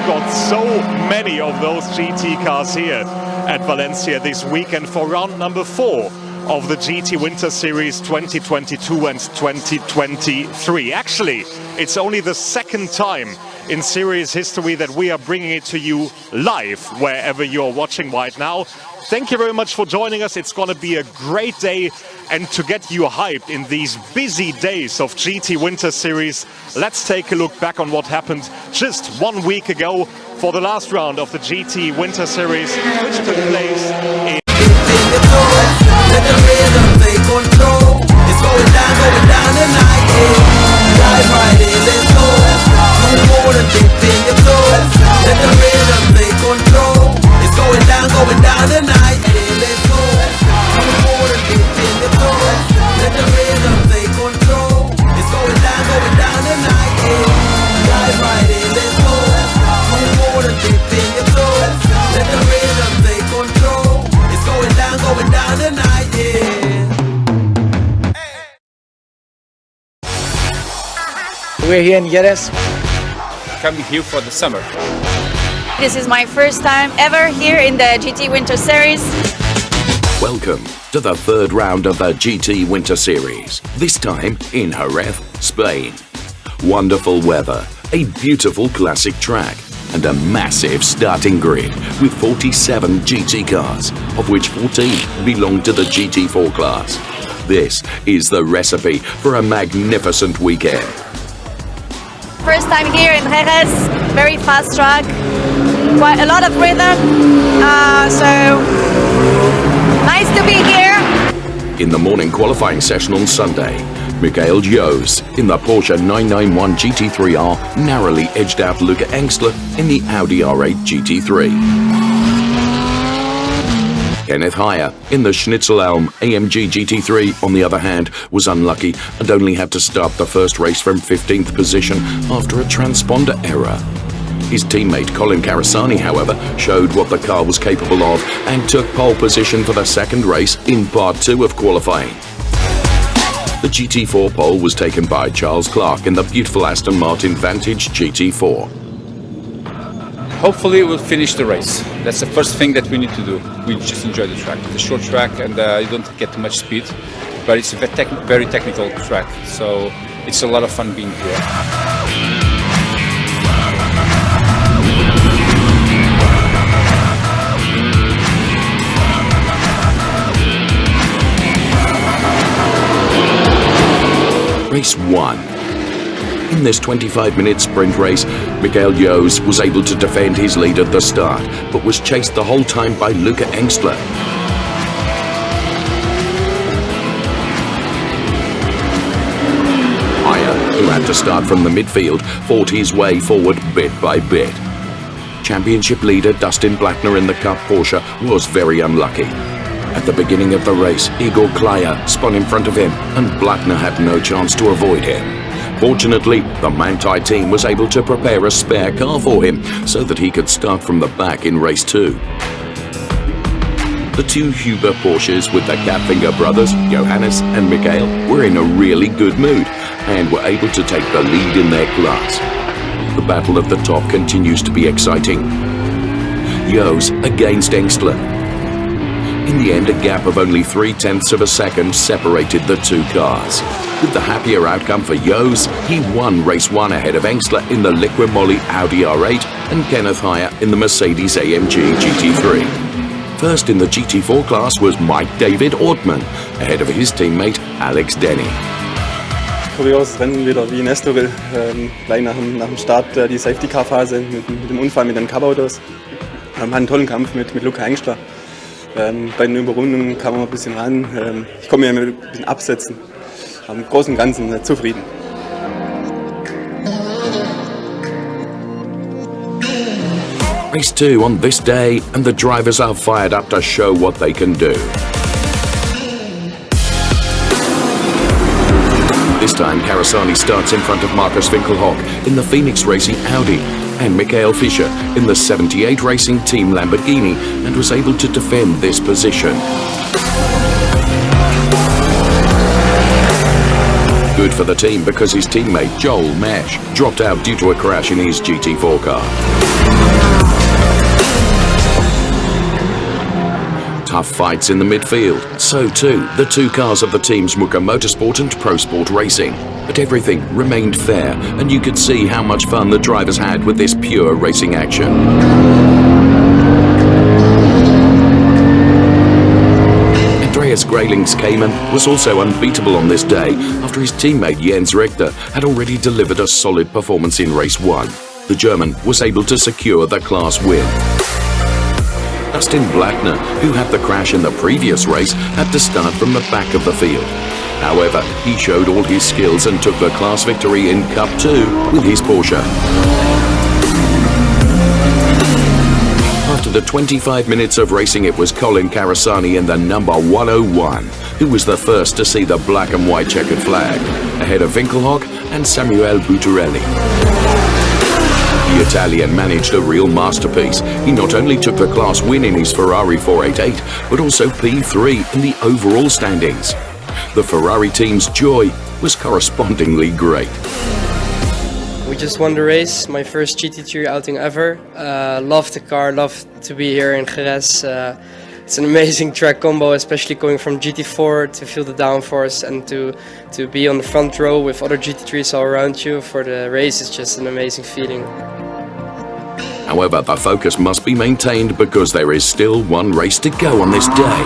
got so many of those GT cars here at Valencia this weekend for round number 4 of the GT Winter Series 2022 and 2023. Actually, it's only the second time in series history that we are bringing it to you live wherever you're watching right now. Thank you very much for joining us. It's going to be a great day, and to get you hyped in these busy days of GT Winter Series, let's take a look back on what happened just 1 week ago for the last round of the GT Winter Series, which took place in We're here in Jerez. Coming here for the summer. This is my first time ever here in the GT Winter Series. Welcome to the third round of the GT Winter Series, this time in Jerez, Spain. Wonderful weather, a beautiful classic track, and a massive starting grid with 47 GT cars, of which 14 belong to the GT4 class. This is the recipe for a magnificent weekend. First time here in Jerez, very fast track, quite a lot of rhythm, so nice to be here. In the morning qualifying session on Sunday, Michael Joos in the Porsche 991 GT3R narrowly edged out Luca Engstler in the Audi R8 GT3. Kenneth Heyer in the Schnitzelhelm AMG GT3, on the other hand, was unlucky and only had to start the first race from 15th position after a transponder error. His teammate Colin Carasani, however, showed what the car was capable of and took pole position for the second race in part 2 of qualifying. The GT4 pole was taken by Charles Clark in the beautiful Aston Martin Vantage GT4. Hopefully we'll finish the race. That's the first thing that we need to do. We just enjoy the track. It's a short track and you don't get too much speed, but it's a very technical track, so it's a lot of fun being here. Race 1. In this 25-minute sprint race, Michael Joos was able to defend his lead at the start, but was chased the whole time by Luca Engstler. Heyer, who had to start from the midfield, fought his way forward bit by bit. Championship leader Dustin Blattner in the Cup Porsche was very unlucky. At the beginning of the race, Igor Klaya spun in front of him, and Blattner had no chance to avoid him. Fortunately, the Manthey team was able to prepare a spare car for him so that he could start from the back in race 2. The two Huber Porsches with the Gapfinger brothers, Johannes and Michael, were in a really good mood and were able to take the lead in their class. The battle at the top continues to be exciting. Joos against Engstler. In the end, a gap of only 0.3 of a second separated the two cars. With the happier outcome for Joos, he won race 1 ahead of Engstler in the Liqui Moly Audi R8 and Kenneth Heyer in the Mercedes AMG GT3. First in the GT4 class was Mike David Ortmann, ahead of his teammate Alex Denny. Kurioses Rennen wieder wie in Estoril, gleich nach dem Start die Safety-Car-Phase mit dem Unfall mit den Cup-Autos. Hatten einen tollen Kampf mit Luca Engstler. Bei den Überrundungen kam man ein bisschen ran. Ich konnte mir ein bisschen absetzen. Im Großen und Ganzen zufrieden. Race 2 on this day, and the drivers are fired up to show what they can do. This time, Carasani starts in front of Markus Winkelhock in the Phoenix Racing Audi and Michael Fischer in the 78 Racing Team Lamborghini, and was able to defend this position. Good for the team because his teammate Joel Mesh dropped out due to a crash in his GT4 car. Tough fights in the midfield. So too, the two cars of the teams Muka Motorsport and Pro Sport Racing. But everything remained fair, and you could see how much fun the drivers had with this pure racing action. Andreas Greyling's Cayman was also unbeatable on this day after his teammate Jens Richter had already delivered a solid performance in race 1. The German was able to secure the class win. Dustin Blackner, who had the crash in the previous race, had to start from the back of the field. However, he showed all his skills and took the class victory in Cup 2 with his Porsche. After the 25 minutes of racing, it was Colin Carasani in the number 101, who was the first to see the black and white checkered flag, ahead of Winkelhock and Samuel Butarelli. The Italian managed a real masterpiece. He not only took the class win in his Ferrari 488, but also P3 in the overall standings. The Ferrari team's joy was correspondingly great. We just won the race, my first GT3 outing ever. Love the car, love to be here in Jerez. It's an amazing track combo, especially going from GT4 to feel the downforce and to be on the front row with other GT3s all around you for the race. It's just an amazing feeling. However, the focus must be maintained because there is still one race to go on this day.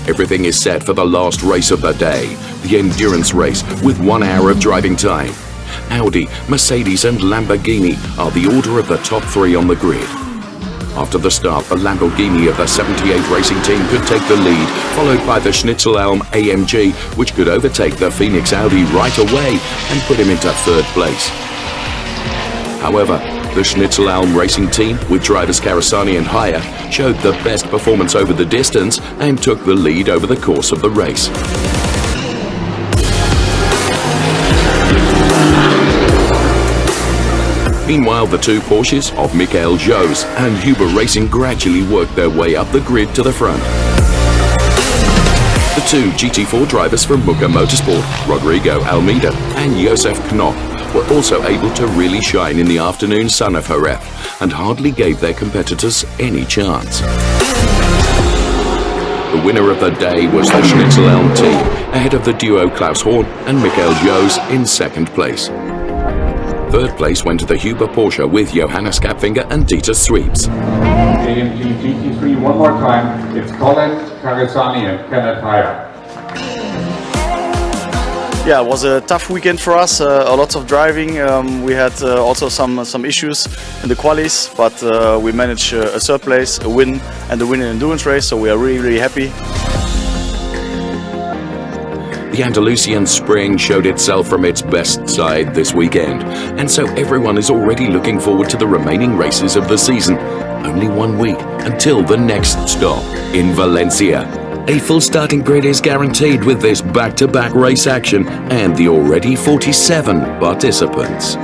Everything is set for the last race of the day, the endurance race with 1 hour of driving time. Audi, Mercedes and Lamborghini are the order of the top 3 on the grid. After the start, the Lamborghini of the 78 racing team could take the lead, followed by the Schnitzel-Elm AMG, which could overtake the Phoenix Audi right away and put him into 3rd place. However, the Schnitzel-Elm racing team, with drivers Carasani and Haya, showed the best performance over the distance and took the lead over the course of the race. Meanwhile, the two Porsches of Michael Joos and Huber Racing gradually worked their way up the grid to the front. The two GT4 drivers from Muka Motorsport, Rodrigo Almeida and Josef Knopp, were also able to really shine in the afternoon sun of Jerez and hardly gave their competitors any chance. The winner of the day was the Schnitzel-Elm team, ahead of the duo Klaus Horn and Michael Joos in 2nd place. 3rd place went to the Huber Porsche with Johannes Kapfinger and Dieter Sweeps. AMG GT3 one more time. It's Colin Carasani and Kenneth Haya. Yeah, it was a tough weekend for us. A lot of driving. We had also some issues in the qualies, but we managed a 3rd place, a win, and a win in endurance race. So we are really happy. The Andalusian spring showed itself from its best side this weekend, and so everyone is already looking forward to the remaining races of the season. Only 1 week until the next stop in Valencia. A full starting grid is guaranteed with this back-to-back race action and the already 47 participants.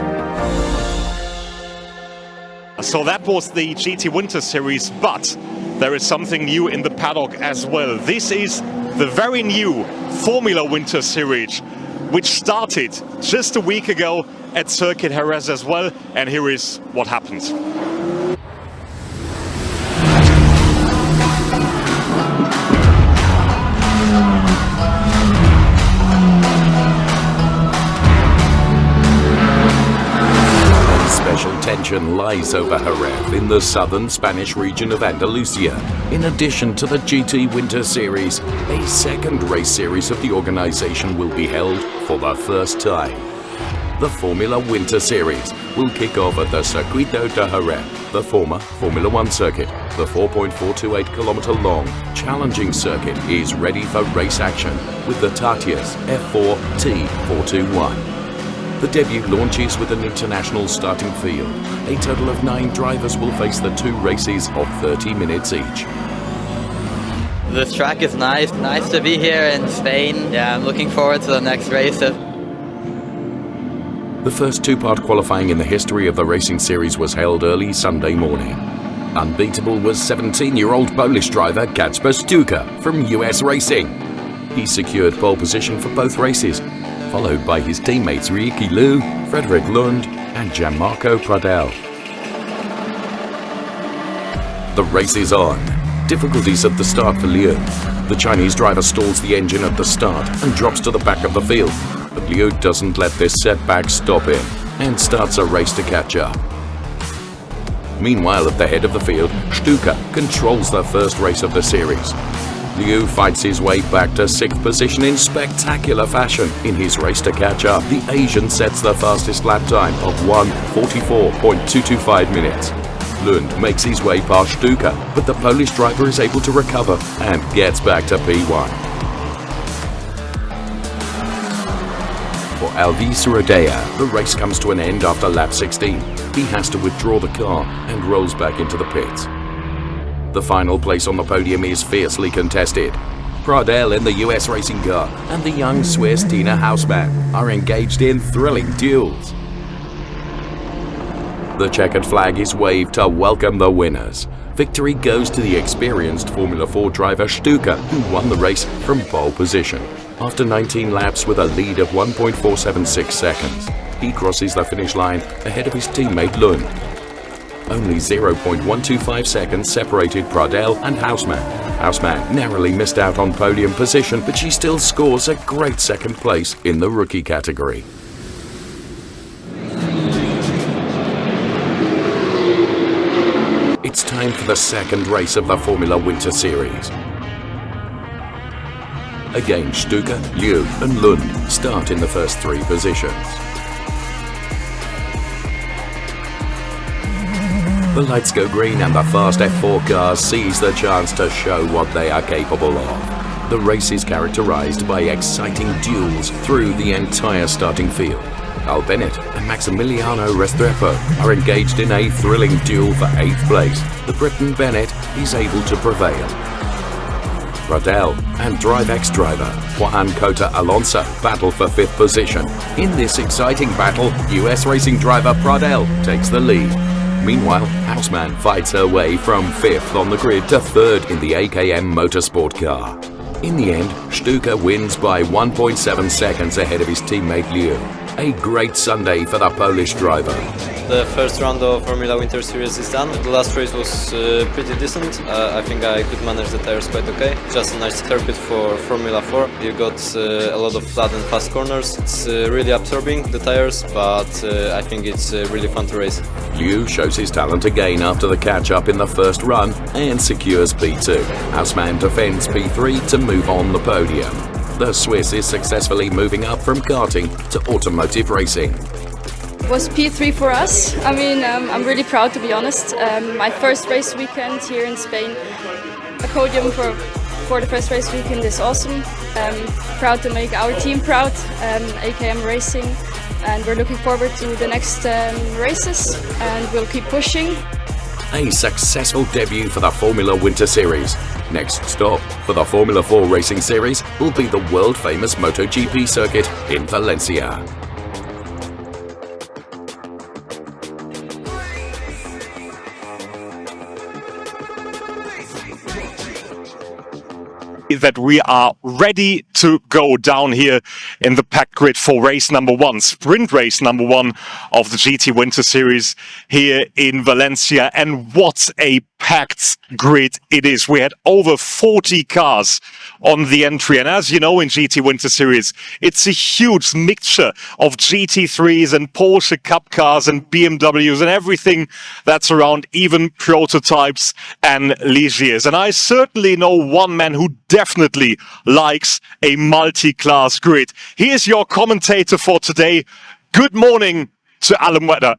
So that was the GT Winter Series, but there is something new in the paddock as well. This is the very new Formula Winter Series, which started just a week ago at Circuit Jerez as well, and here is what happened. Special tension lies over Jerez in the southern Spanish region of Andalusia. In addition to the GT Winter Series, a 2nd race series of the organization will be held for the first time. The Formula Winter Series will kick off at the Circuito de Jerez, the former Formula 1 circuit. The 4.428 kilometer long, challenging circuit is ready for race action with the Tatias F4 T421. The debut launches with an international starting field. A total of 9 drivers will face the 2 races of 30 minutes each. The track is nice to be here in Spain. Yeah, I'm looking forward to the next races. The first 2-part qualifying in the history of the racing series was held early Sunday morning. Unbeatable was 17-year-old Polish driver Kacper Stuka from US Racing. He secured pole position for both races, followed by his teammates Ricky Liu, Frederick Lund and Gianmarco Pradel. The race is on. Difficulties at the start for Liu. The Chinese driver stalls the engine at the start and drops to the back of the field. But Liu doesn't let this setback stop him and starts a race to catch up. Meanwhile, at the head of the field, Stuka controls the first race of the series. Liu fights his way back to 6th position in spectacular fashion. In his race to catch up, the Asian sets the fastest lap time of 1:44.225 minutes. Lund makes his way past Stuka, but the Polish driver is able to recover and gets back to P1. For Alvis Rodea, the race comes to an end after lap 16. He has to withdraw the car and rolls back into the pits. The final place on the podium is fiercely contested. Pradel in the US racing car and the young Swiss Tina Hausmann are engaged in thrilling duels. The checkered flag is waved to welcome the winners. Victory goes to the experienced Formula 4 driver Stuka, who won the race from pole position. After 19 laps with a lead of 1.476 seconds, he crosses the finish line ahead of his teammate Lund. Only 0.125 seconds separated Pradel and Hausmann. Hausmann narrowly missed out on podium position, but she still scores a great second place in the rookie category. It's time for the second race of the Formula Winter Series. Again, Stuka, Liu and Lund start in the first 3 positions. The lights go green and the fast F4 cars seize the chance to show what they are capable of. The race is characterized by exciting duels through the entire starting field. Al Bennett and Maximiliano Restrepo are engaged in a thrilling duel for 8th place. The Briton Bennett is able to prevail. Pradel and DriveX driver Juan Cota Alonso battle for 5th position. In this exciting battle, US racing driver Pradel takes the lead. Meanwhile, Hausmann fights her way from 5th on the grid to 3rd in the AKM Motorsport car. In the end, Stuka wins by 1.7 seconds ahead of his teammate Liu. A great Sunday for the Polish driver. The first round of Formula Winter Series is done. The last race was pretty decent. I think I could manage the tires quite okay. Just a nice circuit for Formula 4. You got a lot of flat and fast corners. It's really absorbing, the tires, but I think it's really fun to race. Liu shows his talent again after the catch-up in the first run and secures P2. Hausmann defends P3 to move on the podium. The Swiss is successfully moving up from karting to automotive racing. It was P3 for us. I mean, I'm really proud, to be honest. My first race weekend here in Spain, a podium for the first race weekend is awesome. Proud to make our team proud, AKM Racing, and we're looking forward to the next races, and we'll keep pushing. A successful debut for the Formula Winter Series. Next stop for the Formula 4 Racing Series will be the world-famous MotoGP circuit in Valencia. That we are ready to go down here in the packed grid for race number 1, sprint race number 1 of the GT Winter Series here in Valencia. And what a packed grid it is. We had over 40 cars on the entry. And as you know, in GT Winter Series, it's a huge mixture of GT3s and Porsche Cup cars and BMWs and everything that's around, even prototypes and Ligiers. And I certainly know one man who definitely likes a multi-class grid. Here's your commentator for today. Good morning to Adam Weller.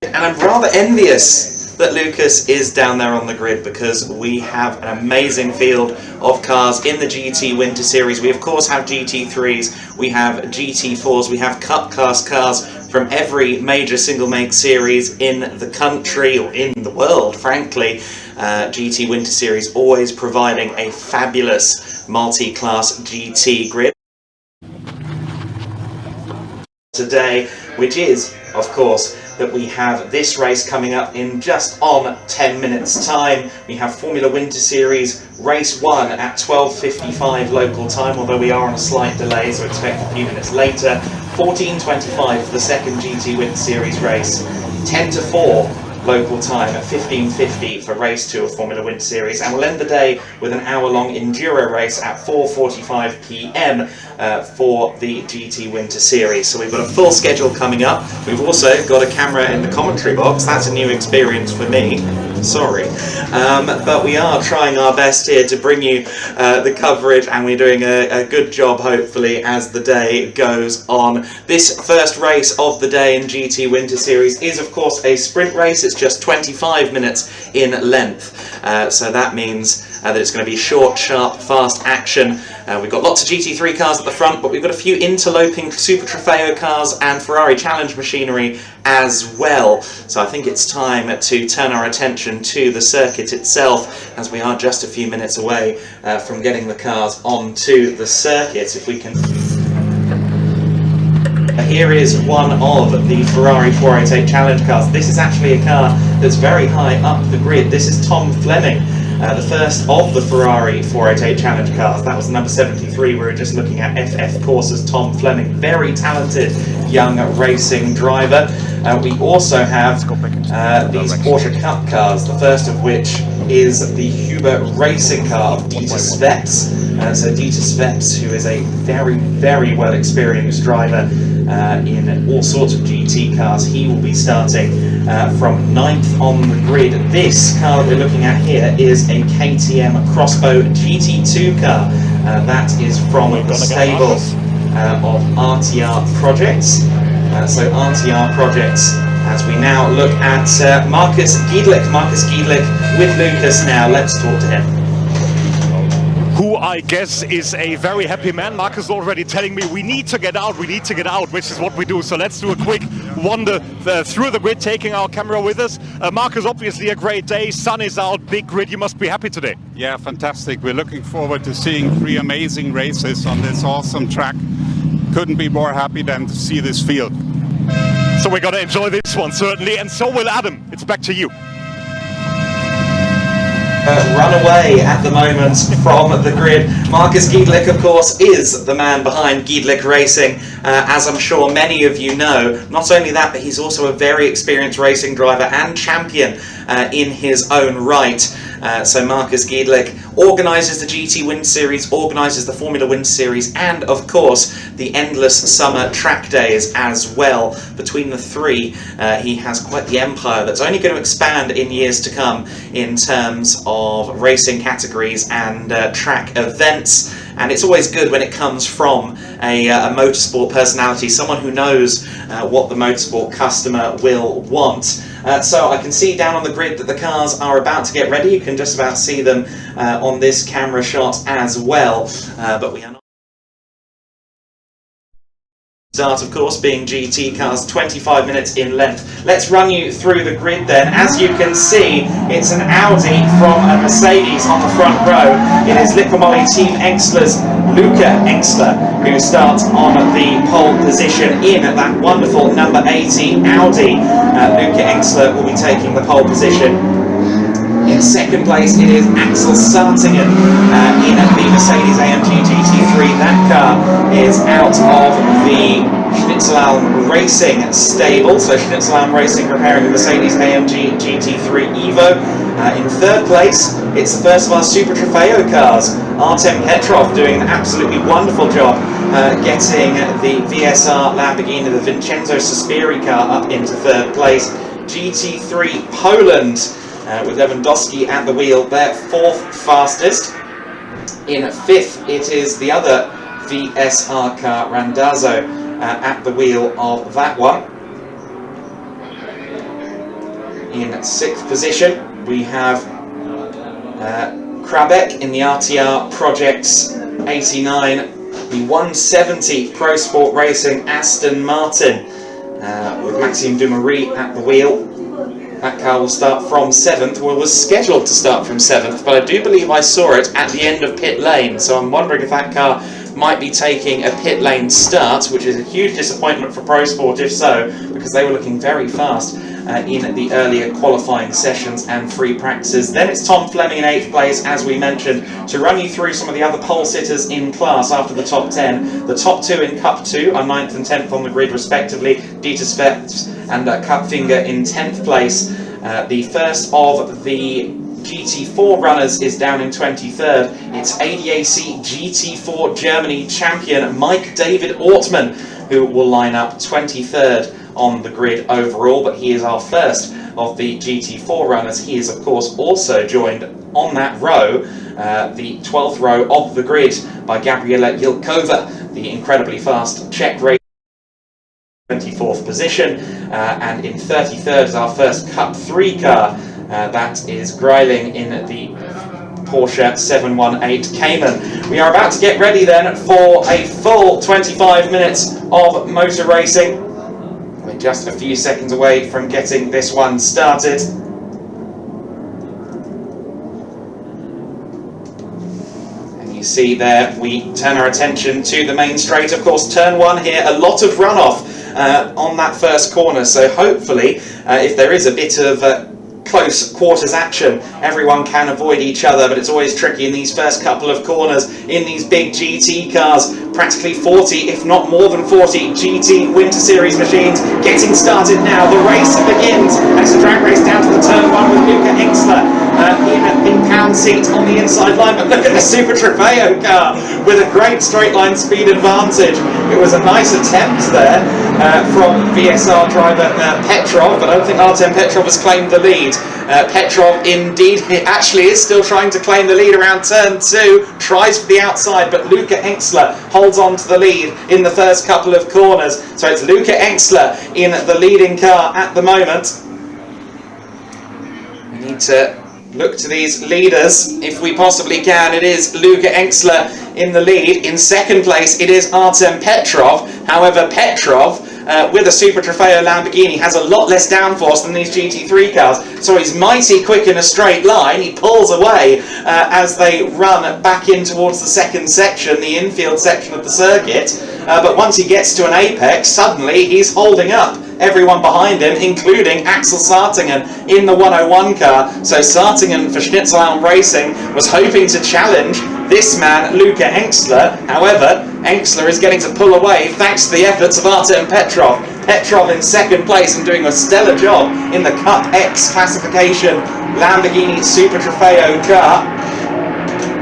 And I'm rather envious that Lucas is down there on the grid, because we have an amazing field of cars in the GT Winter Series. We of course have GT3s, we have GT4s, we have Cup class cars from every major single make series in the country, or in the world, frankly. GT Winter Series always providing a fabulous multi-class GT grid today, which is, of course, that we have this race coming up in just on 10 minutes time. We have Formula Winter Series race 1 at 12:55 local time, although we are on a slight delay, so expect a few minutes later. 14:25 for the second GT Winter Series race. 10 to 4 local time at 15:50 for race 2 of Formula Winter Series, and we'll end the day with an hour-long enduro race at 4:45 p.m. For the GT Winter Series. So we've got a full schedule coming up. We've also got a camera in the commentary box. That's a new experience for me. Sorry. But we are trying our best here to bring you the coverage, and we're doing a good job, hopefully, as the day goes on. This first race of the day in GT Winter Series is, of course, a sprint race. It's just 25 minutes in length. So that means that it's going to be short, sharp, fast action. We've got lots of GT3 cars at the front, but we've got a few interloping Super Trofeo cars and Ferrari Challenge machinery as well. So I think it's time to turn our attention to the circuit itself, as we are just a few minutes away from getting the cars onto the circuit. If we can... Here is one of the Ferrari 488 Challenge cars. This is actually a car that's very high up the grid. This is Tom Fleming. The first of the Ferrari 488 Challenge cars. That was number 73. We were just looking at FF Corsa's Tom Fleming. Very talented young racing driver. We also have these Porsche Cup cars, the first of which is the Huber racing car of Dieter Sveps. So Dieter Sveps, who is a very, very well experienced driver in all sorts of GT cars, he will be starting from 9th on the grid. This car that we're looking at here is a KTM Crossbow GT2 car. That is from the stable of RTR Projects. So RTR Projects, as we now look at Marcus Giedlich. Marcus Giedlich with Lucas now. Let's talk to him. Who I guess is a very happy man. Marcus is already telling me we need to get out, which is what we do. So let's do a quick wander through the grid, taking our camera with us. Marcus, obviously a great day, sun is out, big grid, you must be happy today. Yeah, fantastic. We're looking forward to seeing 3 amazing races on this awesome track. Couldn't be more happy than to see this field. So we're going to enjoy this one, certainly, and so will Adam. It's back to you. Run away at the moment from the grid. Marcus Giedlich, of course, is the man behind Giedlich Racing, as I'm sure many of you know. Not only that, but he's also a very experienced racing driver and champion in his own right. So Marcus Giedlich organises the GT Winter Series, organises the Formula Winter Series, and of course the endless summer track days as well. Between the three, he has quite the empire that's only going to expand in years to come in terms of racing categories and track events. And it's always good when it comes from a motorsport personality, someone who knows what the motorsport customer will want. So I can see down on the grid that the cars are about to get ready. You can just about see them on this camera shot as well, but we are not. Start, of course, being GT cars, 25 minutes in length. Let's run you through the grid then. As you can see, it's an Audi from a Mercedes on the front row. It is Lippomoli Team Engstler's Luca Engstler, who starts on the pole position in that wonderful number 80 Audi. Luca Engstler will be taking the pole position. In second place, it is Axel Sartingen in the Mercedes-AMG GT3. That car is out of the Schnitzelalm Racing stable. So Schnitzelalm Racing preparing the Mercedes-AMG GT3 Evo. In third place, it's the first of our Super Trofeo cars. Artem Petrov doing an absolutely wonderful job getting the VSR Lamborghini, the Vincenzo Sospiri car, up into third place. GT3 Poland. With Lewandowski at the wheel, they're fourth fastest. In fifth, it is the other VSR car, Randazzo, at the wheel of that one. In sixth position, we have Krabek in the RTR Projects 89, the 170 Pro Sport Racing Aston Martin, with Maxime Dumouriez at the wheel. That car will start from 7th, well, was scheduled to start from 7th, but I do believe I saw it at the end of pit lane, so I'm wondering if that car might be taking a pit lane start, which is a huge disappointment for Pro Sport if so, because they were looking very fast in the earlier qualifying sessions and free practices. Then it's Tom Fleming in 8th place, as we mentioned, to run you through some of the other pole sitters in class after the top 10. The top 2 in Cup 2 are 9th and 10th on the grid respectively, Dieter Sveps and Kupfinger in 10th place. The first of the GT4 runners is down in 23rd. It's ADAC GT4 Germany champion Mike David Ortmann, who will line up 23rd on the grid overall, but he is our first of the GT4 runners. He is, of course, also joined on that row, the 12th row of the grid, by Gabriela Yilkova, the incredibly fast Czech racer, 24th position, and in 33rd is our first Cup 3 car. That is Greiling in the Porsche 718 Cayman. We are about to get ready then for a full 25 minutes of motor racing. We're just a few seconds away from getting this one started. And you see there, we turn our attention to the main straight. Of course, turn 1 here, a lot of runoff on that first corner, so hopefully if there is a bit of close quarters action, everyone can avoid each other, but it's always tricky in these first couple of corners in these big GT cars. Practically 40, if not more than 40 GT Winter Series machines getting started now. The race begins, and it's a drag race down to the turn 1 with Luca Engstler in the pound seat on the inside line, but look at the Super Trofeo car with a great straight line speed advantage. It was a nice attempt there from VSR driver Petrov, but I don't think Artem Petrov has claimed the lead. Petrov indeed actually is still trying to claim the lead around turn 2, tries for the outside, but Luca Engstler holds on to the lead in the first couple of corners. So it's Luca Engstler in the leading car at the moment. We need to look to these leaders if we possibly can. It is Luca Engstler in the lead. In second place it is Artem Petrov. However, Petrov with a Super Trofeo Lamborghini has a lot less downforce than these GT3 cars, so he's mighty quick in a straight line. He pulls away as they run back in towards the second section, the infield section of the circuit, but once he gets to an apex, suddenly he's holding up everyone behind him, including Axel Sartingen in the 101 car. So Sartingen for Schnitzelhelm Racing was hoping to challenge this man, Luca Engstler. However, Engstler is getting to pull away thanks to the efforts of Artem Petrov. Petrov in second place and doing a stellar job in the Cup X classification Lamborghini Super Trofeo car.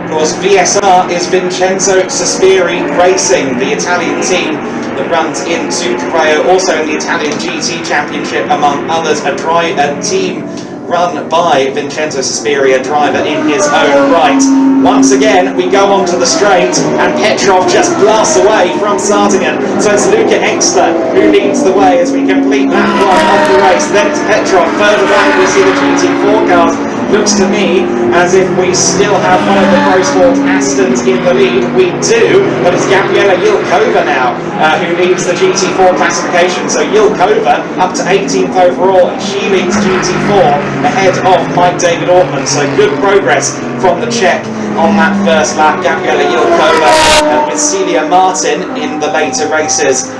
Of course, VSR is Vincenzo Sospiri Racing, the Italian team that runs in Super Trofeo, also in the Italian GT Championship, among others. A team run by Vincenzo Sospiri, a driver in his own right. Once again, we go onto the straight, and Petrov just blasts away from Sartingen. So it's Luca Engstler who leads the way as we complete lap 1 of the race. Then it's Petrov. Further back, we see the GT4 cars. Looks to me as if we still have one of the Pro Sport Astons in the lead. We do, but it's Gabriela Yilkova now who leads the GT4 classification. So Yilkova up to 18th overall, and she leads GT4 ahead of Mike David Ortmann. So good progress from the Czech on that first lap. Gabriela Yilkova with Celia Martin in the later races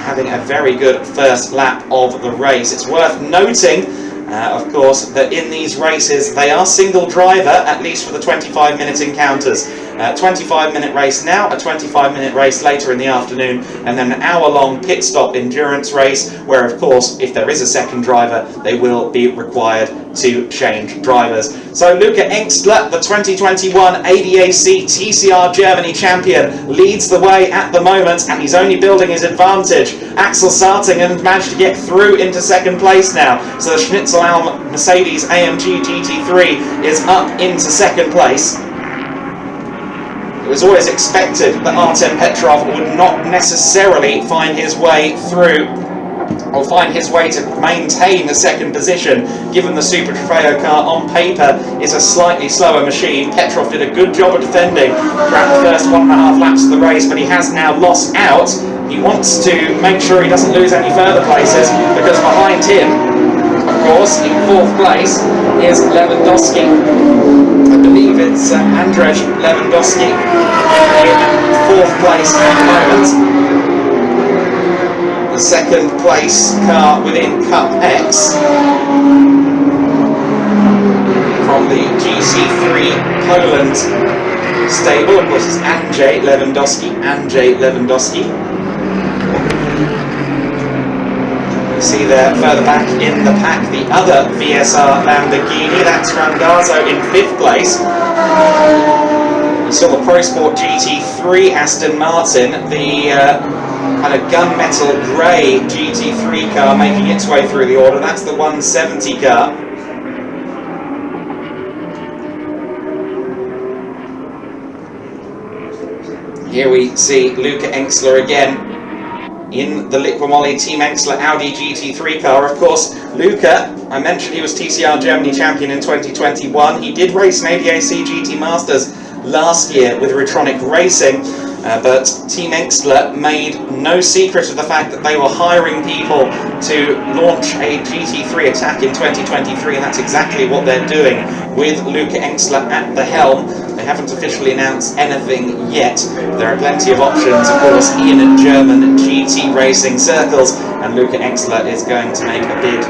having a very good first lap of the race. It's worth noting of course, that in these races they are single driver, at least for the 25-minute encounters. 25-minute race now, a 25-minute race later in the afternoon, and then an hour-long pit stop endurance race, where of course, if there is a second driver, they will be required to change drivers. So Luca Engstler, the 2021 ADAC TCR Germany champion, leads the way at the moment, and he's only building his advantage. Axel Sartingen managed to get through into second place now, so the Schnitzelhelm Mercedes AMG GT3 is up into second place. It was always expected that Artem Petrov would not necessarily find his way through, or find his way to maintain the second position, given the Super Trofeo car on paper is a slightly slower machine. Petrov did a good job of defending throughout the first 1.5 laps of the race, but he has now lost out. He wants to make sure he doesn't lose any further places, because behind him, of course, in fourth place is Lewandowski. I believe it's Andrzej Lewandowski in fourth place at the moment. The second place car within Cup X from the GC3 Poland stable, of course, it's Andrzej Lewandowski. see there further back in the pack the other VSR Lamborghini, that's Randazzo in 5th place. You saw the Pro Sport GT3 Aston Martin, the kind of gunmetal grey GT3 car making its way through the order, that's the 170 car. Here we see Luca Engstler again in the Liqui Team Engstler Audi GT3 car. Of course, Luca, I mentioned he was TCR Germany champion in 2021. He did race an ADAC GT Masters last year with Retronic Racing, but Team Engstler made no secret of the fact that they were hiring people to launch a GT3 attack in 2023, and that's exactly what they're doing with Luca Engstler at the helm. They haven't officially announced anything yet. There are plenty of options, of course, in German GT racing circles, and Luca Engstler is going to make a bid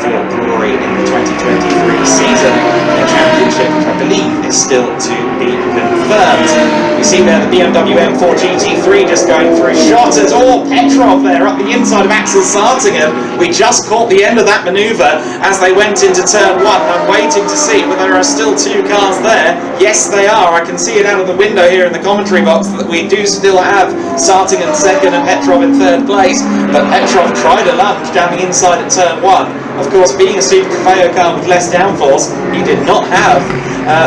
for glory in the 2023 season. The championship, which I believe is still to be confirmed. We see there the BMW M4 GT3 just going through shotters. Oh, Petrov there up the inside of Axel Sartingen. We just caught the end of that manoeuvre as they went into turn 1. I'm waiting to see whether there are still 2 cars there. Yes, they are. I can see it out of the window here in the commentary box that we do still have Sartingen 2nd and Petrov in 3rd place. But Petrov tried a lunge down the inside at turn 1. Of course, being a Super Trofeo car with less downforce, he did not have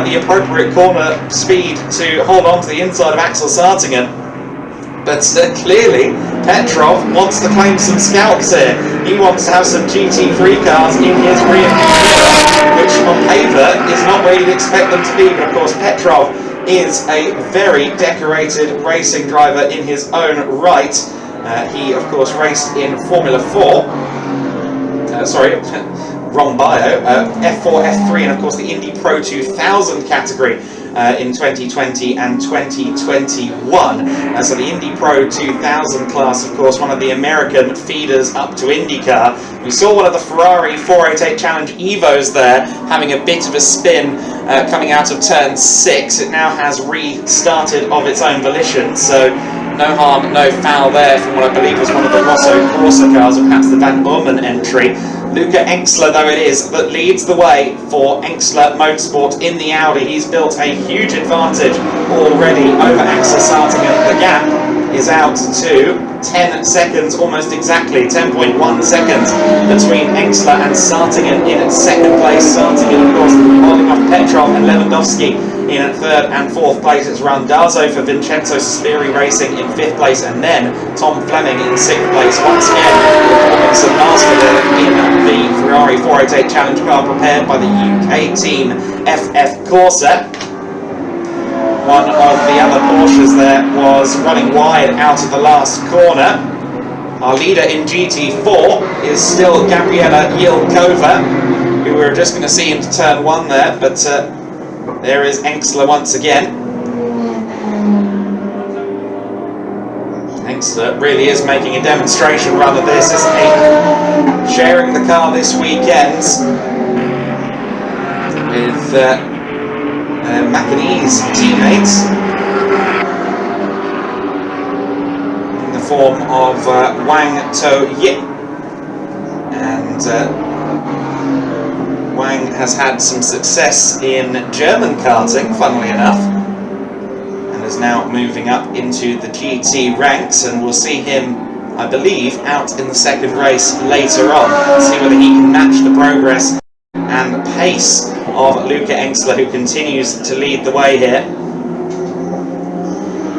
the appropriate corner speed to hold on to the inside of Axel Sartingen. But clearly, Petrov wants to claim some scalps here. He wants to have some GT3 cars in his rear, which on paper is not where you'd expect them to be. But of course, Petrov is a very decorated racing driver in his own right. He, of course, raced in Formula 4. Sorry, wrong bio, F4, F3, and of course the Indy Pro 2000 category in 2020 and 2021. So the Indy Pro 2000 class, of course, one of the American feeders up to IndyCar. We saw one of the Ferrari 488 Challenge Evos there having a bit of a spin coming out of turn 6. It now has restarted of its own volition, so no harm, no foul there from what I believe was one of the Rosso Corsa cars, or perhaps the Van Orman entry. Luca Engstler, though it is, that leads the way for Engstler Motorsport in the Audi. He's built a huge advantage already over Axel Sartingen. The gap is out to 10 seconds, almost exactly, 10.1 seconds between Engstler and Sartingen in 2nd place. Sartingen, of course, holding off Petrov and Lewandowski in 3rd and 4th place. It's Randazzo for Vincenzo Sospiri Racing in 5th place, and then Tom Fleming in 6th place. Once again, performance of master there in the Ferrari 488 Challenge car prepared by the UK team FF Corsa. One of the other Porsches there was running wide out of the last corner. Our leader in GT4 is still Gabriela Yilkova, who we're just going to see into turn 1 there, but there is Engstler once again. Engstler really is making a demonstration run of this, isn't he? Sharing the car this weekend with Macanese teammates in the form of Wang To-Yip, and Wang has had some success in German karting, funnily enough, and is now moving up into the GT ranks, and we'll see him, I believe, out in the 2nd race later on. See whether he can match the progress and pace of Luca Engstler, who continues to lead the way here.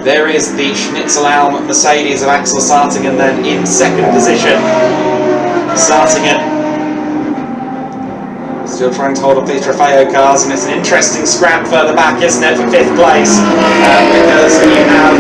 There is the Schnitzelalm Mercedes of Axel Sartingen then in 2nd position. Sartingen still trying to hold up these Trofeo cars, and it's an interesting scrap further back, isn't it, for 5th place, because you have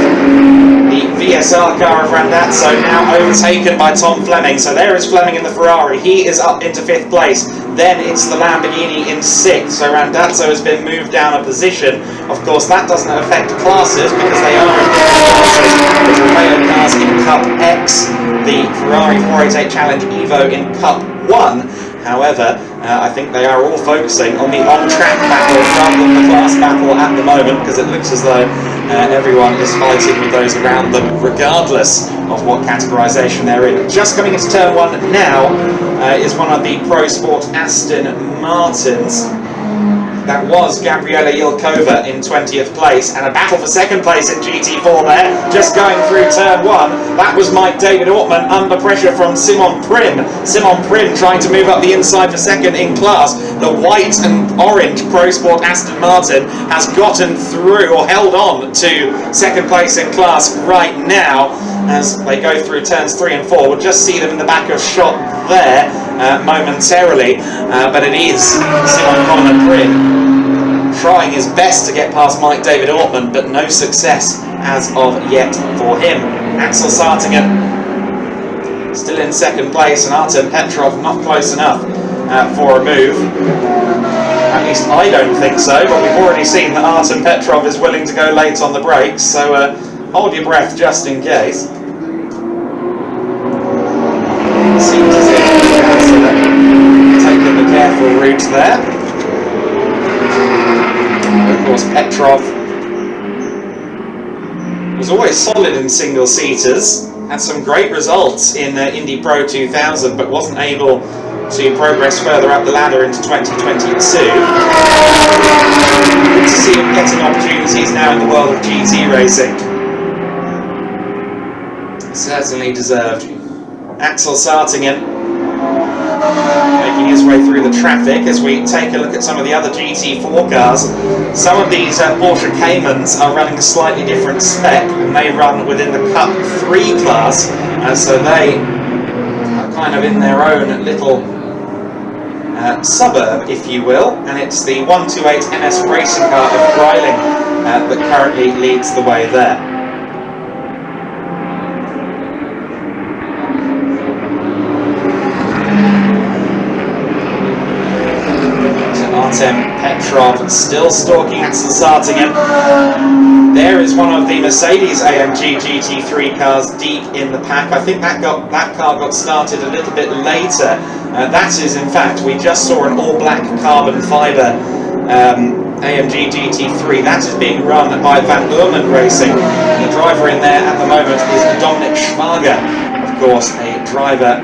the VSR car of Randazzo now overtaken by Tom Fleming. So there is Fleming in the Ferrari, he is up into 5th place. Then it's the Lamborghini in 6th, so Randazzo has been moved down a position. Of course, that doesn't affect classes because they are in different classes. The Trofeo cars in Cup X, the Ferrari 488 Challenge Evo in Cup 1. However, I think they are all focusing on the on-track battle rather than the class battle at the moment, because it looks as though everyone is fighting with those around them, regardless of what categorisation they're in. Just coming into turn 1 now is one of the Pro Sport Aston Martins. That was Gabriela Yilkova in 20th place, and a battle for second place in GT4 there, just going through turn 1. That was Mike David Ortman under pressure from Simon Prim. Simon Prim trying to move up the inside for second in class. The white and orange Pro Sport Aston Martin has gotten through, or held on to second place in class right now as they go through turns 3 and 4. We'll just see them in the back of shot there momentarily, but it is Simon Coleman Prim trying his best to get past Mike David Ortman, but no success as of yet for him. Axel Sartingen still in second place, and Artem Petrov not close enough for a move. At least I don't think so, but we've already seen that Artem Petrov is willing to go late on the brakes, so hold your breath just in case. Seems as if he has taken the careful route there. Of course, Petrov was always solid in single-seaters, had some great results in Indy Pro 2000, but wasn't able to progress further up the ladder into 2022. Good to see him getting opportunities now in the world of GT racing. Certainly deserved. Axel Sartingen making his way through the traffic as we take a look at some of the other GT4 cars. Some of these Porsche Caymans are running a slightly different spec, and they run within the Cup 3 class, so they are kind of in their own little suburb, if you will, and it's the 128 MS racing car of Greiling that currently leads the way there. Artem Petrov still stalking Axel Sartingen. There is one of the Mercedes AMG GT3 cars deep in the pack. I think that car got started a little bit later. That is, in fact, we just saw an all-black carbon fibre AMG GT3. That is being run by Van Urman Racing. And the driver in there at the moment is Dominik Schwager, of course, a driver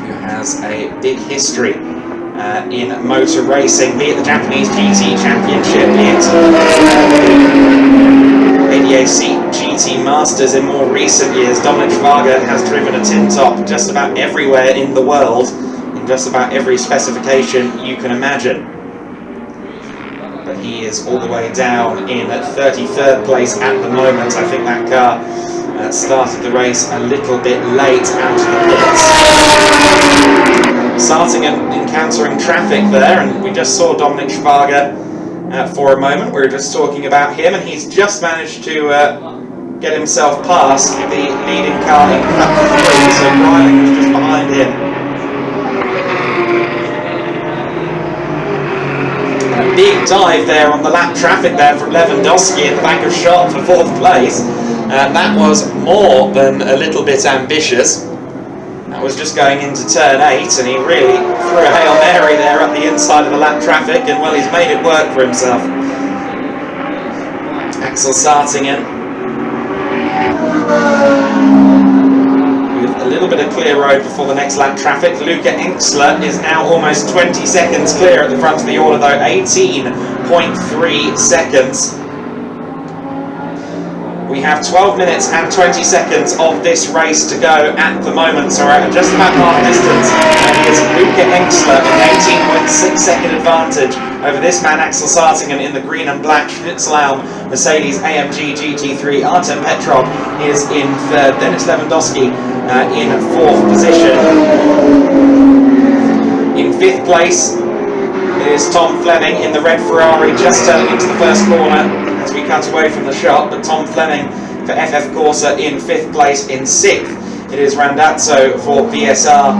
who has a big history in motor racing, be it the Japanese GT Championship, be it ADAC GT Masters in more recent years. Dominik Schwager has driven a tin top just about everywhere in the world, in just about every specification you can imagine. But he is all the way down in 33rd place at the moment. I think that car started the race a little bit late out of the pits. Sartingen encountering traffic there, and we just saw Dominik Schwager for a moment. We were just talking about him, and he's just managed to get himself past the leading car in Cup 3, so Greiling was just behind him. A big dive there on the lap traffic there from Lewandowski in the back of shot for 4th place. That was more than a little bit ambitious. That was just going into turn 8, and he really threw a Hail Mary there up the inside of the lap traffic, and well, he's made it work for himself. Axel Sartingen with a little bit of clear road before the next lap traffic. Luca Enxler is now almost 20 seconds clear at the front of the order though, 18.3 seconds. We have 12 minutes and 20 seconds of this race to go at the moment, so we're at just about half distance, and it is Luca Enxler with 18.6 second advantage over this man Axel Sartingen in the green and black Schnitzelhelm Mercedes AMG GT3. Artem Petrov is in 3rd, Dennis Lewandowski in 4th position. In 5th place is Tom Fleming in the red Ferrari, just turning into the first corner as we cut away from the shot, but Tom Fleming for FF Corsa in 5th place. In 6th it is Randazzo for VSR,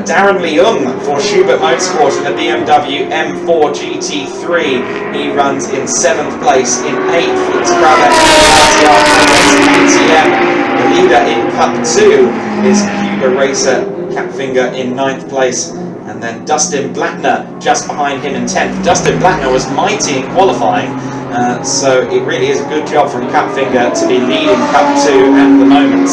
Darren Leung for Schubert Motorsport in the BMW M4 GT3, he runs in 7th place. In 8th it's Grava ATM. The leader in Cup 2 is Cuba Racer Capfinger in 9th place, and then Dustin Blattner just behind him in 10th. Dustin Blattner was mighty in qualifying, So it really is a good job from Cupfinger to be leading Cup 2 at the moment.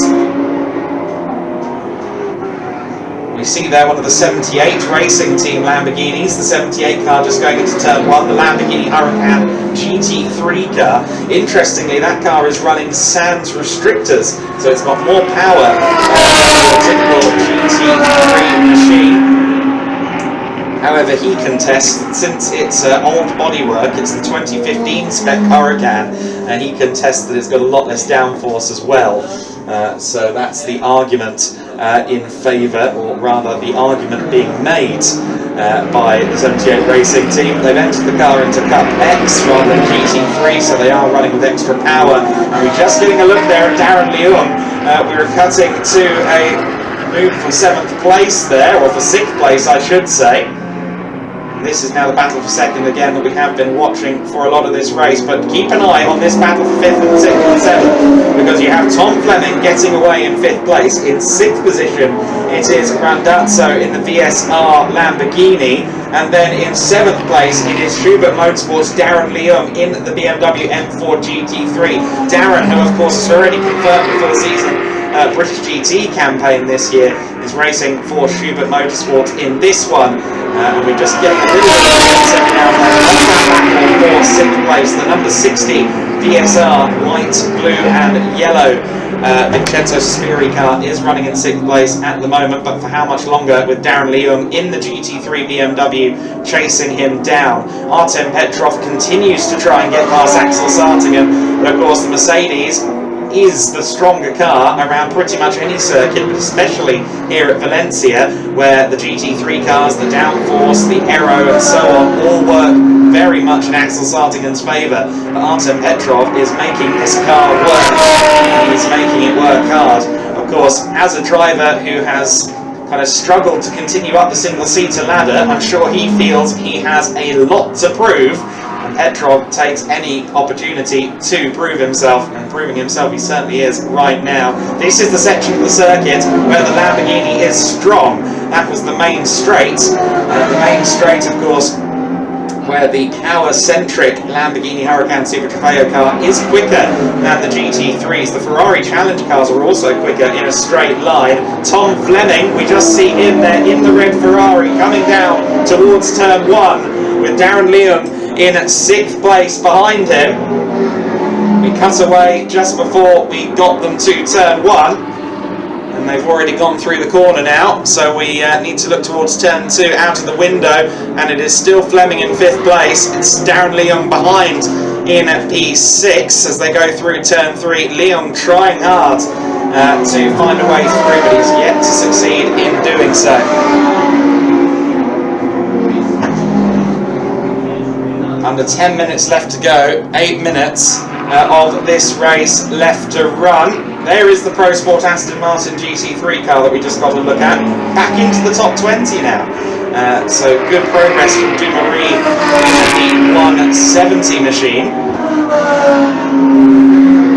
You see there one of the 78 Racing Team Lamborghinis, the 78 car just going into turn 1, the Lamborghini Huracan GT3 car. Interestingly, that car is running Sans restrictors, so it's got more power than a typical GT3 machine. However, he contests that since it's old bodywork, it's the 2015 spec Huracan, and he contests that it's got a lot less downforce as well. So that's the argument in favour, or rather the argument being made by the 78 Racing Team. They've entered the car into Cup X rather than GT3, so they are running with extra power. And we're just getting a look there at Darren Leung. We were cutting to a move for 7th place there, or for 6th place I should say. This is now the battle for 2nd again that we have been watching for a lot of this race, but keep an eye on this battle for 5th and 6th and 7th, because you have Tom Fleming getting away in 5th place. In 6th position it is Randazzo in the VSR Lamborghini, and then in 7th place it is Schubert Motorsports' Darren Leung in the BMW M4 GT3. Darren, who of course has already confirmed the full season British GT campaign this year, is racing for Schubert Motorsport in this one. And we're just getting a little bit of now for 6th place. The number 60 VSR white, blue and yellow Vincenzo Spiri car is running in 6th place at the moment, but for how much longer with Darren Leung in the GT3 BMW chasing him down. Artem Petrov continues to try and get past Axel Sartingen, but of course the Mercedes is the stronger car around pretty much any circuit, but especially here at Valencia, where the GT3 cars, the downforce, the aero and so on all work very much in Axel Sartingen's favour. But Artem Petrov is making this car work, and he's making it work hard. Of course, as a driver who has kind of struggled to continue up the single-seater ladder, I'm sure he feels he has a lot to prove. Petrov takes any opportunity to prove himself, and proving himself he certainly is right now. This is the section of the circuit where the Lamborghini is strong. That was the main straight. The main straight, of course, where the power-centric Lamborghini Huracan Super Trofeo car is quicker than the GT3s. The Ferrari Challenge cars are also quicker in a straight line. Tom Fleming, we just see him there in the red Ferrari coming down towards turn 1 with Darren Leung in 6th place behind him. We cut away just before we got them to turn 1, and they've already gone through the corner now, so we need to look towards turn 2 out of the window, and it is still Fleming in 5th place. It's Darren Leung behind in P6 as they go through turn 3. Leung trying hard to find a way through, but he's yet to succeed in doing so. Under 10 minutes left to go, 8 minutes of this race left to run. There is the Pro Sport Aston Martin GT3 car that we just got a look at, back into the top 20 now. So good progress from Dumoulin in the 170 machine.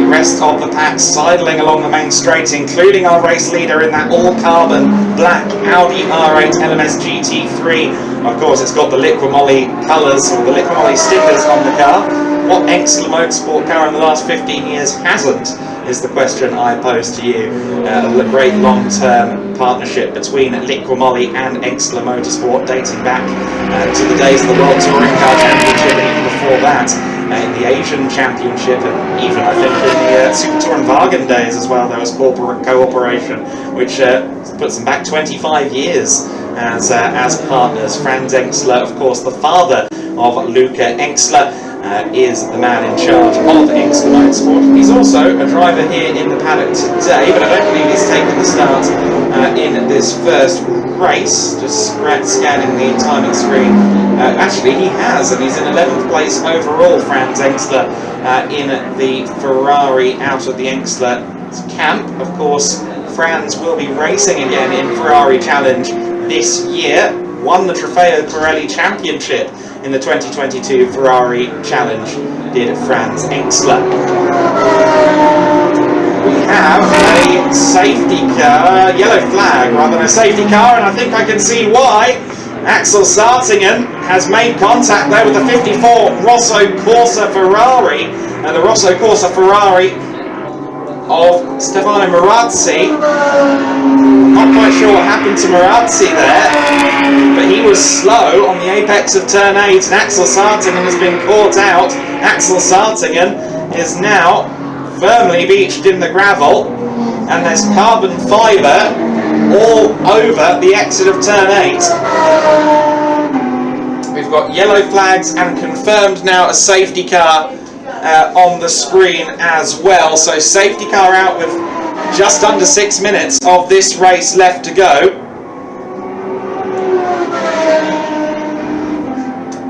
The rest of the pack sidling along the main straight, including our race leader in that all-carbon black Audi R8 LMS GT3. Of course, it's got the Liquimoly colours, or the Liquimoly stickers on the car. What Engstler Motorsport car in the last 15 years hasn't, is the question I pose to you. The great long-term partnership between Liquimoly and Engstler Motorsport, dating back to the days of the World Touring Car Championship, and even before that, in the Asian Championship, and even I think in the Super Touring Wagen days as well, there was cooperation, which puts them back 25 years as partners. Franz Engstler, of course, the father of Luca Engstler, is the man in charge of Engstler Motorsport. He's also a driver here in the paddock today, but I don't believe he's taken the start in this first race. Just scanning the timing screen. Actually, he has, and he's in 11th place overall, Franz Engstler, in the Ferrari out of the Engstler camp. Of course, Franz will be racing again in Ferrari Challenge this year. Won the Trofeo Pirelli Championship in the 2022 Ferrari Challenge, did Franz Engstler. We have a safety car, yellow flag rather than a safety car, and I think I can see why. Axel Sartingen has made contact there with the 54 Rosso Corsa Ferrari. And the Rosso Corsa Ferrari of Stefano Marazzi. Not quite sure what happened to Marazzi there, but he was slow on the apex of turn 8, and Axel Sartingen has been caught out. Axel Sartingen is now firmly beached in the gravel, and there's carbon fibre all over the exit of turn 8. We've got yellow flags and confirmed now a safety car on the screen as well. So safety car out with just under 6 minutes of this race left to go.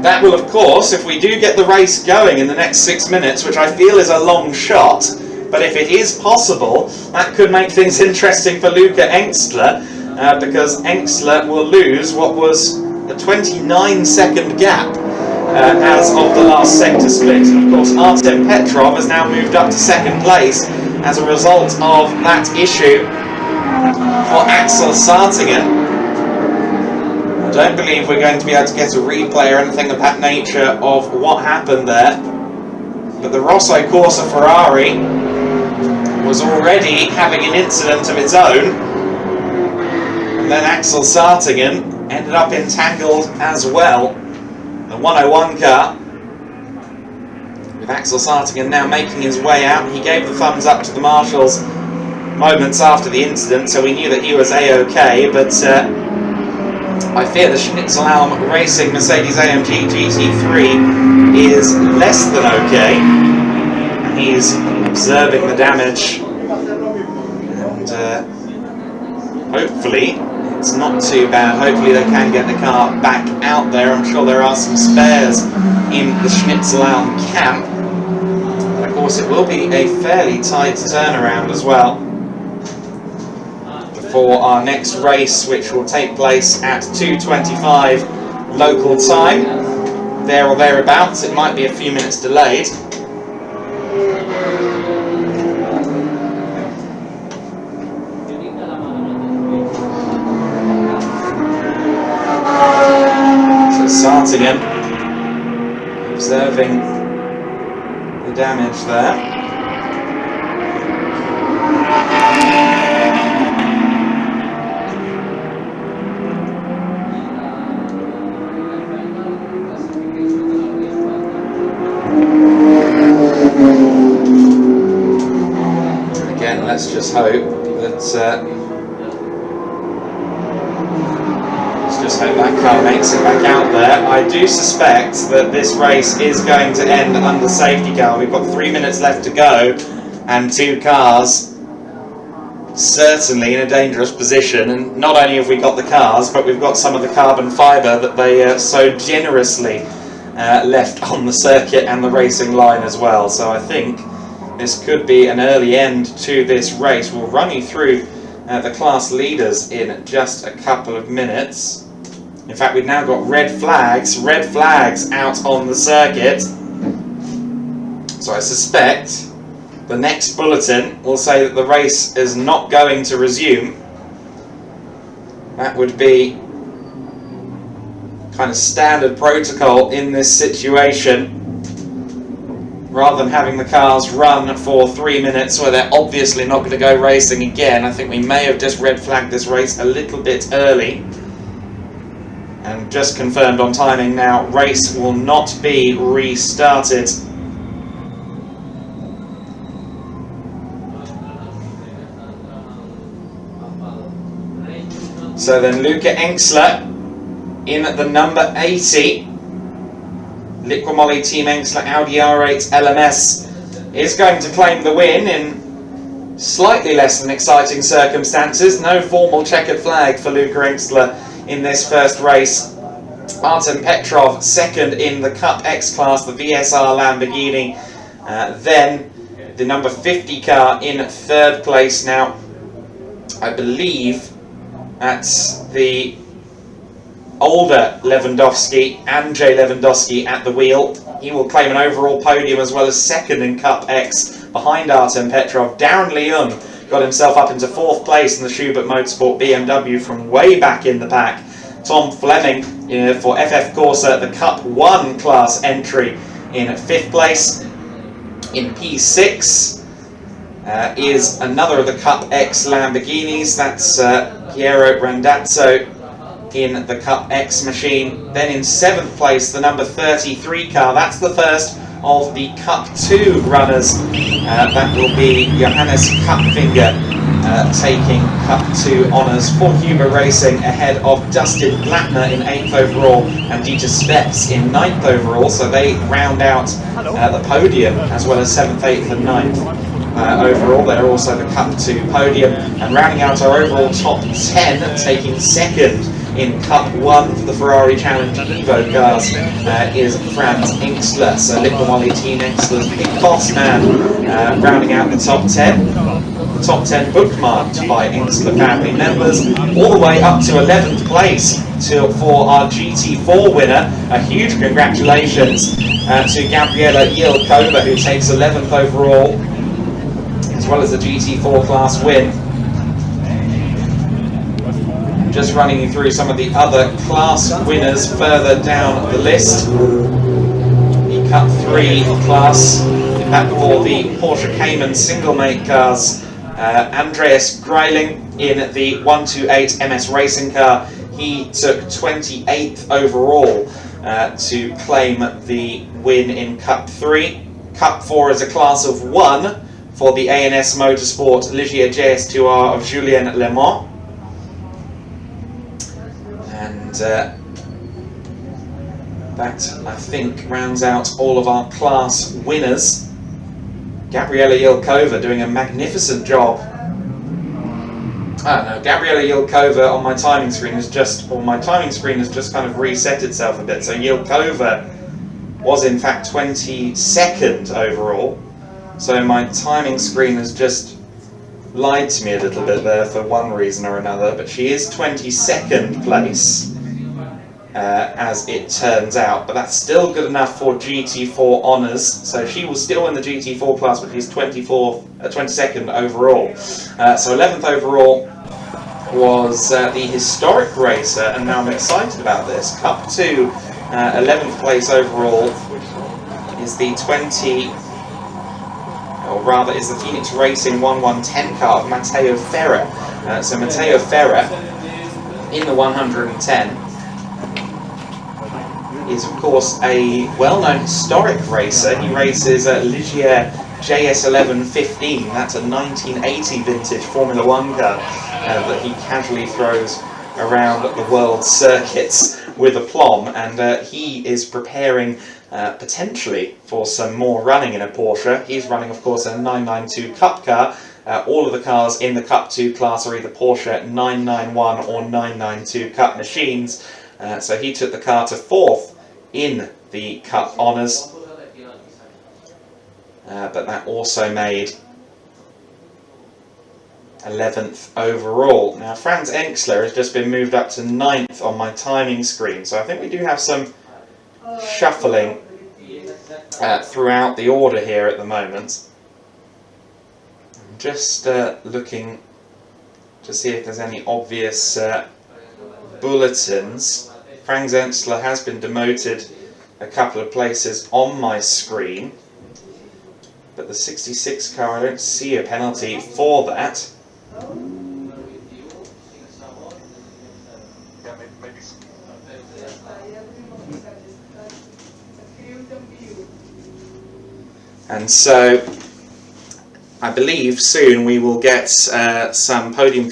That will, of course, if we do get the race going in the next 6 minutes, which I feel is a long shot, but if it is possible, that could make things interesting for Luca Engstler, because Engstler will lose what was a 29-second gap as of the last sector split. And of course, Artem Petrov has now moved up to second place as a result of that issue for Axel Sartingen. I don't believe we're going to be able to get a replay or anything of that nature of what happened there. But the Rosso Corsa Ferrari was already having an incident of its own. And then Axel Sartingen ended up entangled as well. The 101 car, with Axel Sartingen now making his way out. He gave the thumbs up to the marshals moments after the incident, so we knew that he was A-OK, but I fear the Schnitzel-Alm Racing Mercedes-AMG GT3 is less than OK. And he's observing the damage, and hopefully it's not too bad. Hopefully they can get the car back out there. I'm sure there are some spares in the Schnitzel-Alm camp. But of course it will be a fairly tight turnaround as well before our next race, which will take place at 2:25 local time. There or thereabouts. It might be a few minutes delayed. Sartingen observing the damage there. Again, let's just hope that that car makes it back out there. I do suspect that this race is going to end under safety car. We've got 3 minutes left to go, and two cars certainly in a dangerous position. And not only have we got the cars, but we've got some of the carbon fibre that they so generously left on the circuit and the racing line as well. So I think this could be an early end to this race. We'll run you through the class leaders in just a couple of minutes. In fact, we've now got red flags out on the circuit. So I suspect the next bulletin will say that the race is not going to resume. That would be kind of standard protocol in this situation. Rather than having the cars run for 3 minutes where they're obviously not going to go racing again, I think we may have just red flagged this race a little bit early. And just confirmed on timing now, race will not be restarted. So then Luca Engstler in the number 80. Liquimoly Team Engstler Audi R8 LMS is going to claim the win in slightly less than exciting circumstances. No formal checkered flag for Luca Engstler in this first race. Artem Petrov second in the Cup X class, the VSR Lamborghini. Then the number 50 car in third place now. I believe that's the older Lewandowski, Andrzej Lewandowski at the wheel. He will claim an overall podium as well as second in Cup X behind Artem Petrov. Darren Leung got himself up into fourth place in the Schubert Motorsport BMW from way back in the pack. Tom Fleming For FF Corsa, the Cup 1 class entry in 5th place. In P6 is another of the Cup X Lamborghinis. That's Piero Randazzo in the Cup X machine. Then in 7th place, the number 33 car. That's the first of the Cup 2 runners. That will be Johannes Kapfinger taking Cup 2 honours for Huber Racing, ahead of Dustin Blattner in 8th overall and Dieter Speps in 9th overall. So they round out the podium, as well as 7th, 8th and 9th overall. They're also the Cup 2 podium. And rounding out our overall top 10, taking 2nd in Cup 1 for the Ferrari Challenge Evo cars is Franz Enxler. So Little Molly Team Enxler's big boss man, rounding out the top 10. The top 10 bookmarked by Enxler family members, all the way up to 11th place for our GT4 winner. A huge congratulations to Gabriela Yilkova, who takes 11th overall, as well as the GT4 class win. Just running you through some of the other class winners further down the list. The Cup 3 class, that for the Porsche Cayman single-mate cars. Andreas Greiling in the 128 MS Racing car. He took 28th overall to claim the win in Cup 3. Cup 4 is a class of 1 for the ANS Motorsport Ligier JS2R of Julien Le Mans. And that, I think, rounds out all of our class winners. Gabriela Yilkova doing a magnificent job. No, Gabriela Yilkova on my timing screen has just, kind of reset itself a bit. So Yilkova was in fact 22nd overall. So my timing screen has just lied to me a little bit there for one reason or another. But she is 22nd place. As it turns out, but that's still good enough for GT4 honours. So she will still win the GT4 class, but she's 22nd overall. So 11th overall was the historic racer, and now I'm excited about this. Cup 2, 11th place overall is the is the Phoenix Racing 1110 car of Matteo Ferrer. So Matteo Ferrer in the 110. Is of course a well-known historic racer. He races Ligier JS11 15. That's a 1980 vintage Formula 1 car that he casually throws around the world circuits with aplomb. And he is preparing potentially for some more running in a Porsche. He's running, of course, a 992 Cup car. All of the cars in the Cup 2 class are either Porsche 991 or 992 Cup machines. So he took the car to 4th in the Cup honours, but that also made 11th overall. Now Franz Enxler has just been moved up to 9th on my timing screen, so I think we do have some shuffling throughout the order here at the moment. I'm just looking to see if there's any obvious bulletins. Franz Enxler has been demoted a couple of places on my screen, but the 66 car, I don't see a penalty for that. And so I believe soon we will get some podium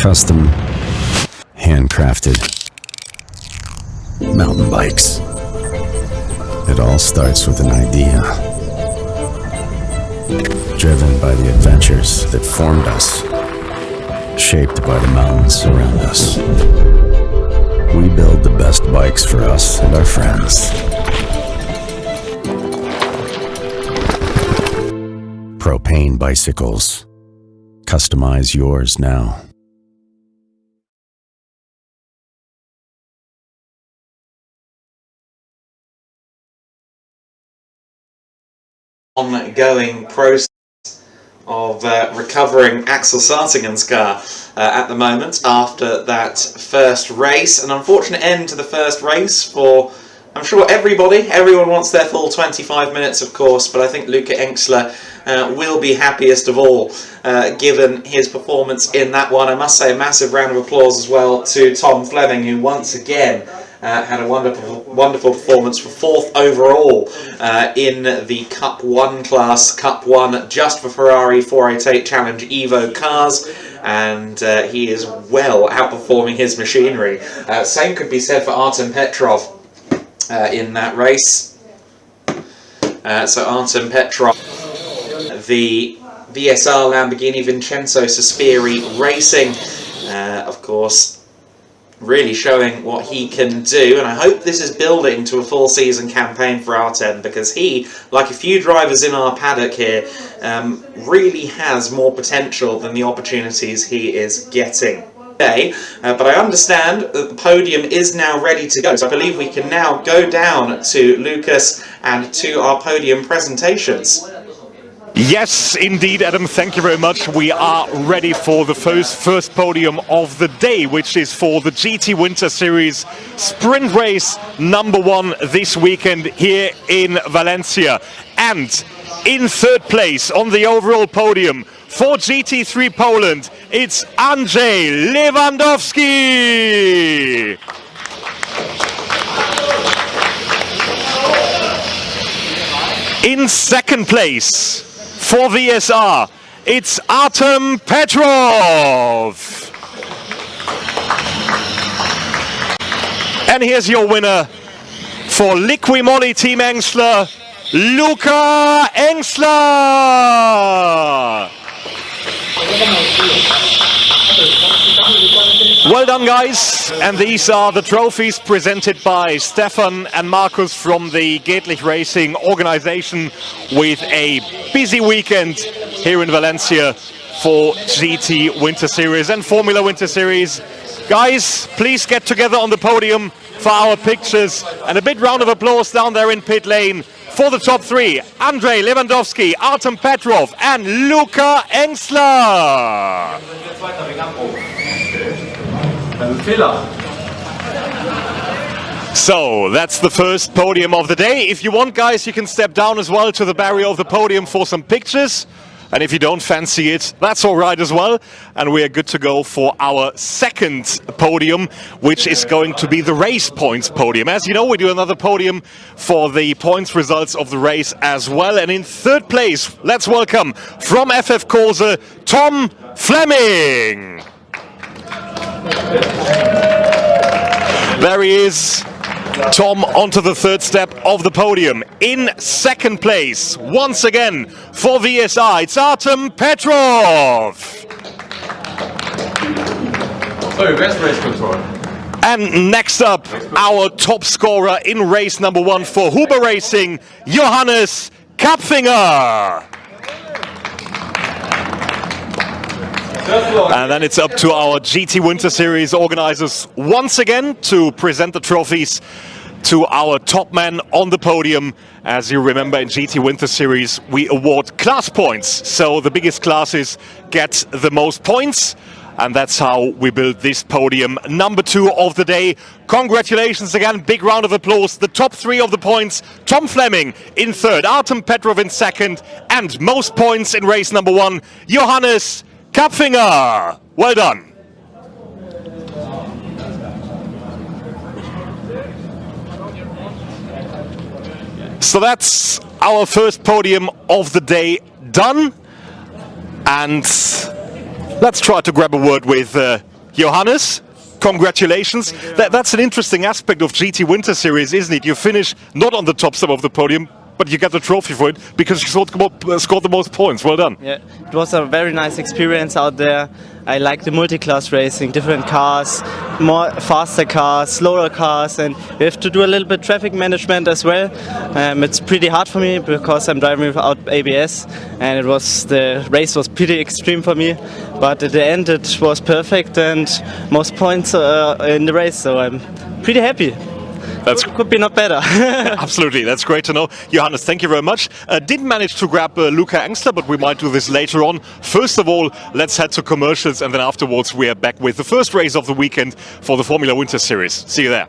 custom, handcrafted mountain bikes. It all starts with an idea, driven by the adventures that formed us, shaped by the mountains around us. We build the best bikes for us and our friends. Propane bicycles. Customize yours now. Ongoing process of recovering Axel Sartingen's car at the moment after that first race. An unfortunate end to the first race for, I'm sure, everybody. Everyone wants their full 25 minutes, of course, but I think Luca Engstler will be happiest of all given his performance in that one. I must say a massive round of applause as well to Tom Fleming, who once again had a wonderful performance for 4th overall in the Cup 1 class. Cup 1 just for Ferrari 488 Challenge Evo cars, and he is well outperforming his machinery. Same could be said for Artem Petrov in that race. So Artem Petrov, the VSR Lamborghini Vincenzo Sospiri Racing, of course, really showing what he can do, and I hope this is building to a full season campaign for Artem, because he, like a few drivers in our paddock here, really has more potential than the opportunities he is getting today. But I understand that the podium is now ready to go, so I believe we can now go down to Lucas and to our podium presentations. Yes, indeed, Adam, thank you very much. We are ready for the first podium of the day, which is for the GT Winter Series sprint race number 1 this weekend here in Valencia. And in 3rd place on the overall podium for GT3 Poland, it's Andrzej Lewandowski. In 2nd place for VSR, it's Artem Petrov. And here's your winner for Liqui Moly Team Engstler, Luca Engstler. Well done, guys. And these are the trophies presented by Stefan and Markus from the Gedlich Racing organization, with a busy weekend here in Valencia for GT Winter Series and Formula Winter Series. Guys, please get together on the podium for our pictures, and a big round of applause down there in pit lane for the top 3, Andrzej Lewandowski, Artem Petrov and Luca Engstler. So that's the first podium of the day. If you want, guys, you can step down as well to the barrier of the podium for some pictures. And if you don't fancy it, that's all right as well. And we are good to go for our second podium, which is going to be the race points podium. As you know, we do another podium for the points results of the race as well. And in 3rd place, let's welcome from FF Corse, Tom Fleming. There he is. Tom onto the 3rd step of the podium. In 2nd place, once again, for VSI, it's Artem Petrov. So, best race control. And next up, our top scorer in race number 1 for Huber Racing, Johannes Kapfinger. And then it's up to our GT Winter Series organizers once again to present the trophies to our top man on the podium. As you remember, in GT Winter Series, we award class points. So the biggest classes get the most points. And that's how we build this podium. Number 2 of the day. Congratulations again. Big round of applause. The top 3 of the points. Tom Fleming in 3rd, Artem Petrov in 2nd, and most points in race number 1, Johannes Kapfinger. Well done. So that's our first podium of the day done. And let's try to grab a word with Johannes, congratulations. That's an interesting aspect of GT Winter Series, isn't it? You finish not on the top side of the podium, but you get the trophy for it because you scored the most points. Well done. Yeah, it was a very nice experience out there. I like the multi-class racing, different cars, more faster cars, slower cars, and we have to do a little bit traffic management as well. It's pretty hard for me because I'm driving without ABS, and the race was pretty extreme for me. But at the end, it was perfect and most points in the race, so I'm pretty happy. Could be not better. Absolutely, that's great to know. Johannes, thank you very much. Didn't manage to grab Luca Engstler, but we might do this later on. First of all, let's head to commercials, and then afterwards we are back with the first race of the weekend for the Formula Winter Series. See you there.